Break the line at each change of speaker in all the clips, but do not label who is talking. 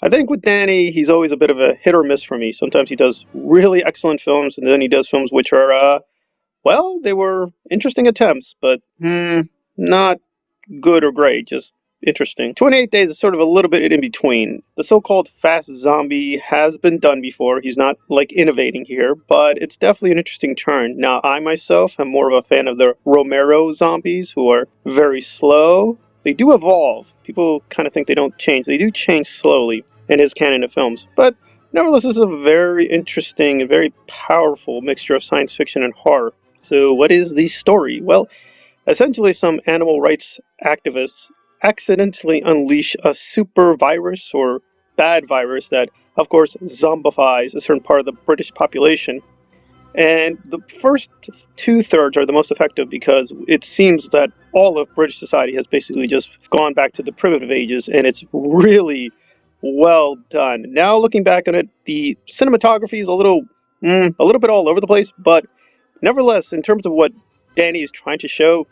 I think with Danny, he's always a bit of a hit or miss for me. Sometimes he does really excellent films, and then he does films which are, well, they were interesting attempts, but not good or great, just interesting. 28 Days is sort of a little bit in between. The so-called fast zombie has been done before. He's not like innovating here, but it's definitely an interesting turn. Now, I myself am more of a fan of the Romero zombies, who are very slow. They do evolve. People kind of think they don't change. They do change slowly in his canon of films. But nevertheless, this is a very interesting and very powerful mixture of science fiction and horror. So, what is the story? Well, essentially, some animal rights activists accidentally unleash a super virus or bad virus that, of course, zombifies a certain part of the British population. And the first two-thirds are the most effective because it seems that all of British society has basically just gone back to the primitive ages, and it's really well done. Now, looking back on it, the cinematography is a little bit all over the place, but nevertheless, in terms of what Danny is trying to show,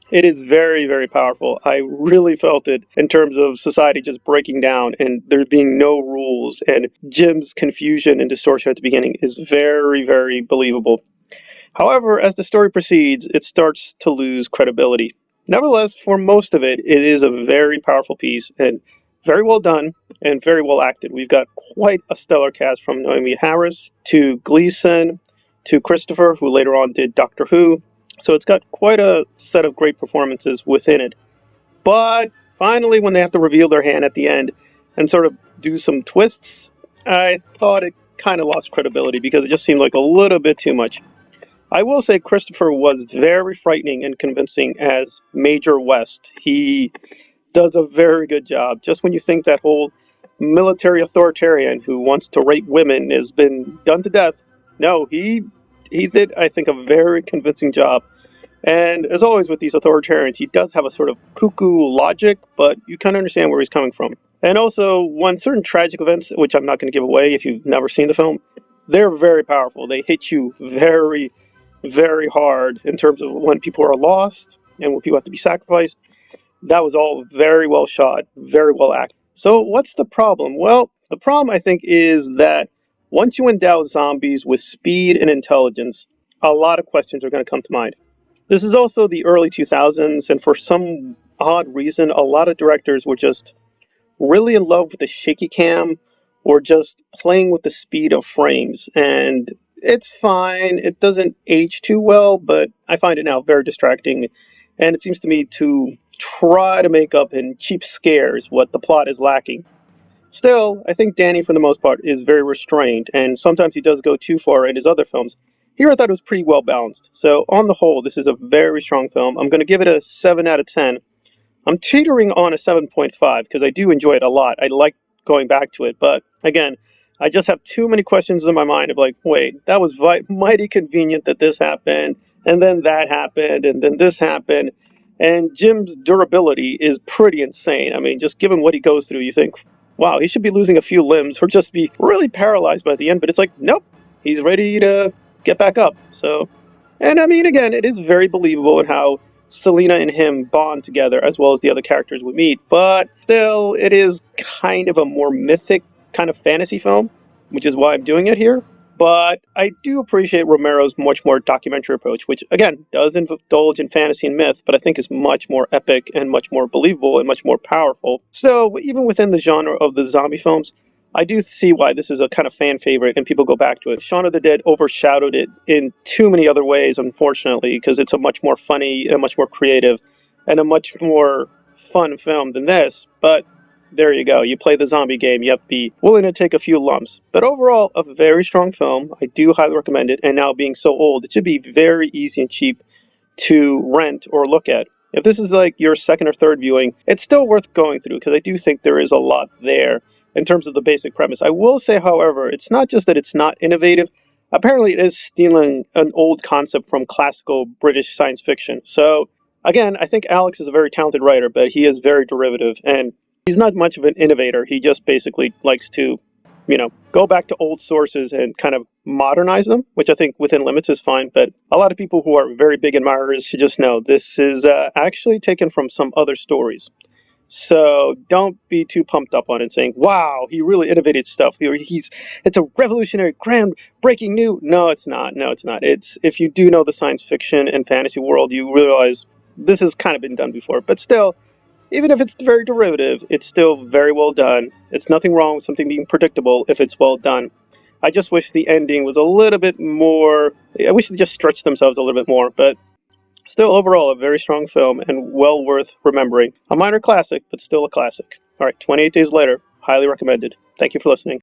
it is very, very powerful. I really felt it in terms of society just breaking down and there being no rules. And Jim's confusion and distortion at the beginning is very, very believable. However, as the story proceeds, it starts to lose credibility. Nevertheless, for most of it, it is a very powerful piece and very well done and very well acted. We've got quite a stellar cast from Naomi Harris to Gleason to Christopher, who later on did Doctor Who. So it's got quite a set of great performances within it. But finally, when they have to reveal their hand at the end and sort of do some twists, I thought it kind of lost credibility because it just seemed like a little bit too much. I will say Christopher was very frightening and convincing as Major West. He does a very good job. Just when you think that whole military authoritarian who wants to rape women has been done to death, no, he did, I think, a very convincing job. And as always with these authoritarians, he does have a sort of cuckoo logic, but you kind of understand where he's coming from. And also, when certain tragic events, which I'm not going to give away if you've never seen the film, they're very powerful. They hit you very, very hard in terms of when people are lost and when people have to be sacrificed. That was all very well shot, very well acted. So what's the problem? Well, the problem, I think, is that once you endow zombies with speed and intelligence, a lot of questions are going to come to mind. This is also the early 2000s, and for some odd reason, a lot of directors were just really in love with the shaky cam or just playing with the speed of frames. And it's fine. It doesn't age too well, but I find it now very distracting. And it seems to me to try to make up in cheap scares what the plot is lacking. Still, I think Danny, for the most part, is very restrained, and sometimes he does go too far in his other films. Here I thought it was pretty well balanced. So, on the whole, this is a very strong film. I'm going to give it a 7 out of 10. I'm teetering on a 7.5 because I do enjoy it a lot. I like going back to it, but again, I just have too many questions in my mind of like, wait, that was mighty convenient that this happened, and then that happened, and then this happened. And Jim's durability is pretty insane. I mean, just given what he goes through, you think, wow, he should be losing a few limbs or just be really paralyzed by the end. But it's like, nope, he's ready to get back up. So, and I mean, again, it is very believable in how Selena and him bond together as well as the other characters we meet. But still, it is kind of a more mythic kind of fantasy film, which is why I'm doing it here. But I do appreciate Romero's much more documentary approach, which again does indulge in fantasy and myth, but I think is much more epic and much more believable and much more powerful. So even within the genre of the zombie films, I do see why this is a kind of fan favorite and people go back to it. Shaun of the Dead overshadowed it in too many other ways, unfortunately, because it's a much more funny and much more creative and a much more fun film than this. But there you go. You play the zombie game. You have to be willing to take a few lumps. But overall, a very strong film. I do highly recommend it. And now being so old, it should be very easy and cheap to rent or look at. If this is like your second or third viewing, it's still worth going through because I do think there is a lot there in terms of the basic premise. I will say, however, it's not just that it's not innovative. Apparently, it is stealing an old concept from classical British science fiction. So, again, I think Alex is a very talented writer, but he is very derivative and he's not much of an innovator. He just basically likes to, go back to old sources and kind of modernize them, which I think within limits is fine. But a lot of people who are very big admirers should just know this is actually taken from some other stories. So don't be too pumped up on it, saying, "Wow, he really innovated stuff. It's a revolutionary, groundbreaking new." No, it's not. No, it's not. It's if you do know the science fiction and fantasy world, you realize this has kind of been done before. But still, even if it's very derivative, it's still very well done. It's nothing wrong with something being predictable if it's well done. I just wish the ending was a little bit more. I wish they just stretched themselves a little bit more, but still, overall, a very strong film and well worth remembering. A minor classic, but still a classic. All right, 28 Days Later, highly recommended. Thank you for listening.